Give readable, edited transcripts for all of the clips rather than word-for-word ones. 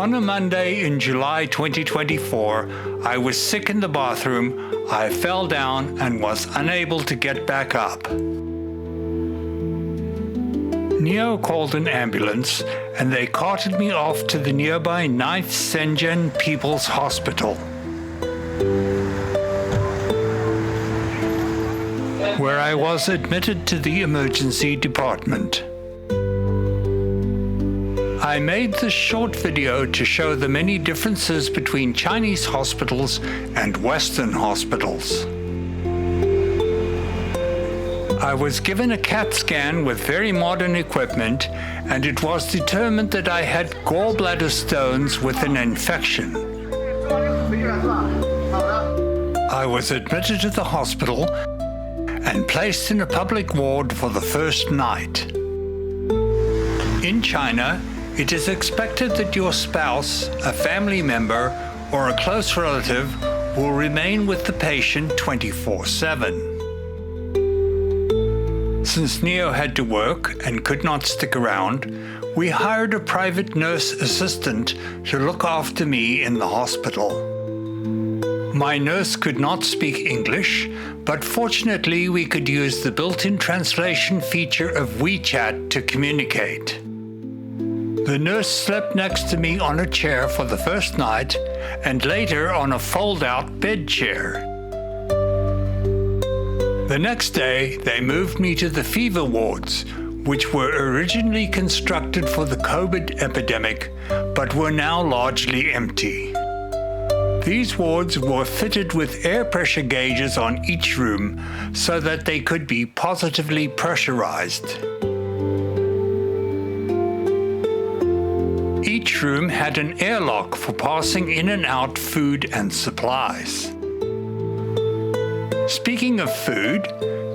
On a Monday in July 2024, I was sick in the bathroom, I fell down and was unable to get back up. Neo called an ambulance and they carted me off to the nearby Ninth Shenzhen Peoples Hospital, where I was admitted to the emergency department. I made this short video to show the many differences between Chinese hospitals and Western hospitals. I was given a CAT scan with very modern equipment, and it was determined that I had gallbladder stones with an infection. I was admitted to the hospital and placed in a public ward for the first night. In China, it is expected that your spouse, a family member, or a close relative will remain with the patient 24/7. Since Neo had to work and could not stick around, we hired a private nurse assistant to look after me in the hospital. My nurse could not speak English, but fortunately we could use the built-in translation feature of WeChat to communicate. The nurse slept next to me on a chair for the first night and later on a fold-out bed chair. The next day, they moved me to the fever wards, which were originally constructed for the COVID epidemic, but were now largely empty. These wards were fitted with air pressure gauges on each room so that they could be positively pressurized. Each room had an airlock for passing in and out food and supplies. Speaking of food,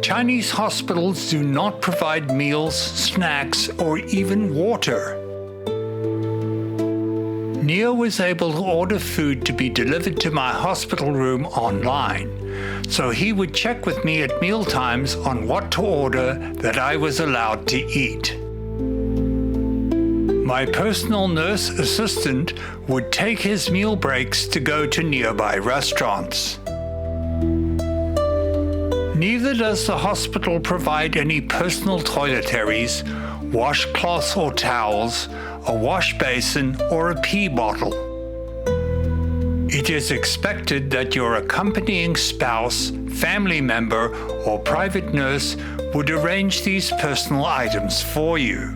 Chinese hospitals do not provide meals, snacks, or even water. Neo was able to order food to be delivered to my hospital room online, so he would check with me at mealtimes on what to order that I was allowed to eat. My personal nurse assistant would take his meal breaks to go to nearby restaurants. Neither does the hospital provide any personal toiletries, washcloths or towels, a wash basin, or a pee bottle. It is expected that your accompanying spouse, family member, or private nurse would arrange these personal items for you.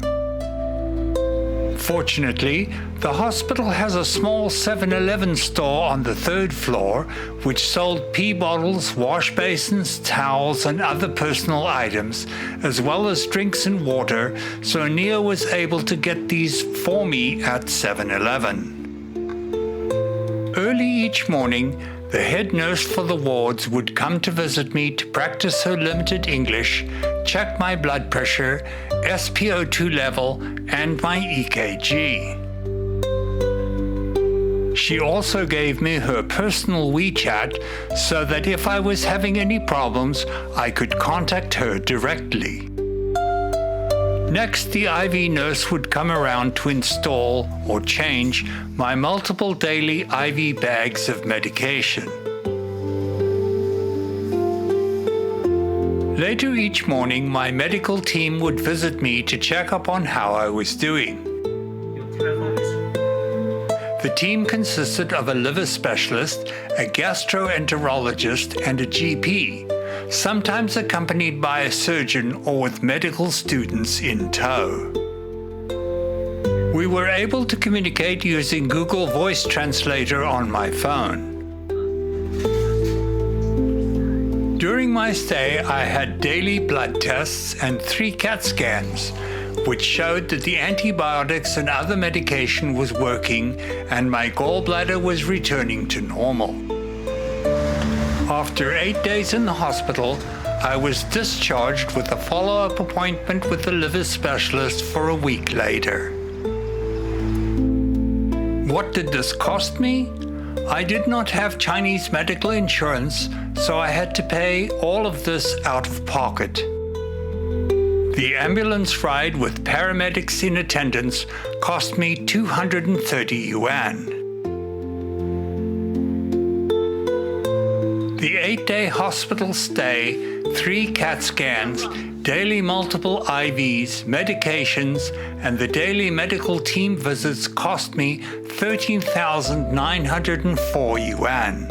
Fortunately, the hospital has a small 7-Eleven store on the 3rd floor which sold pee bottles, wash basins, towels, and other personal items, as well as drinks and water, so Neo was able to get these for me at 7-Eleven. Early each morning, the head nurse for the wards would come to visit me to practice her limited English, check my blood pressure, SpO2 level, and my EKG. She also gave me her personal WeChat so that if I was having any problems, I could contact her directly. Next, the IV nurse would come around to install or change my multiple daily IV bags of medication. Later each morning, my medical team would visit me to check up on how I was doing. The team consisted of a liver specialist, a gastroenterologist, and a GP, sometimes accompanied by a surgeon or with medical students in tow. We were able to communicate using Google Voice Translator on my phone. During my stay, I had daily blood tests and 3 CAT scans, which showed that the antibiotics and other medication was working and my gallbladder was returning to normal. After 8 days in the hospital, I was discharged with a follow-up appointment with the liver specialist for a week later. What did this cost me? I did not have Chinese medical insurance, so I had to pay all of this out of pocket. The ambulance ride with paramedics in attendance cost me 230 yuan. The 8-day hospital stay, 3 CAT scans, daily multiple IVs, medications, and the daily medical team visits cost me 13,904 yuan.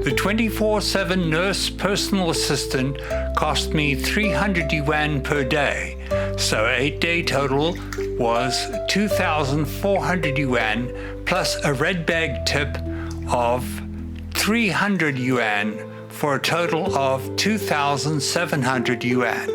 The 24/7 nurse personal assistant cost me 300 yuan per day, so 8-day total was 2,400 yuan plus a red bag tip of 300 yuan for a total of 2,700 yuan.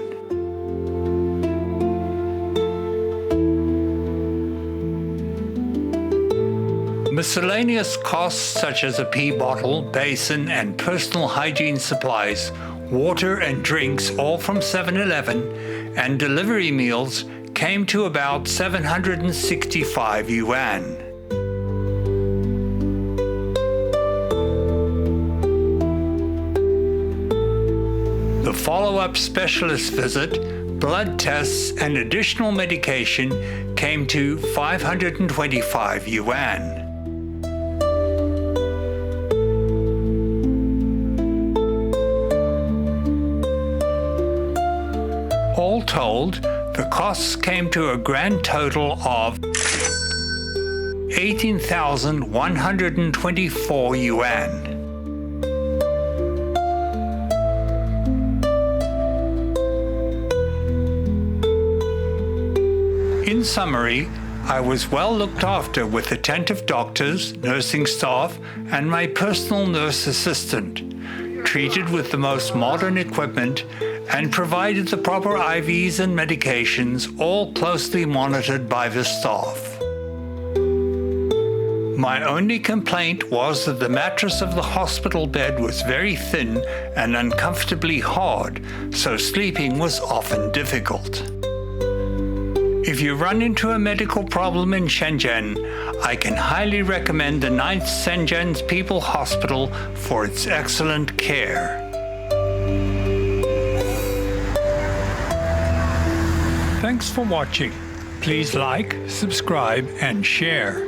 Miscellaneous costs such as a pee bottle, basin, and personal hygiene supplies, water and drinks, all from 7-Eleven, and delivery meals came to about 765 yuan. The follow-up specialist visit, blood tests, and additional medication came to 525 yuan. All told, the costs came to a grand total of 18,124 yuan. In summary, I was well looked after with attentive doctors, nursing staff, and my personal nurse assistant, treated with the most modern equipment, and provided the proper IVs and medications, all closely monitored by the staff. My only complaint was that the mattress of the hospital bed was very thin and uncomfortably hard, so sleeping was often difficult. If you run into a medical problem in Shenzhen, I can highly recommend the Ninth Shenzhen Peoples Hospital for its excellent care. Thanks for watching. Please like, subscribe, and share.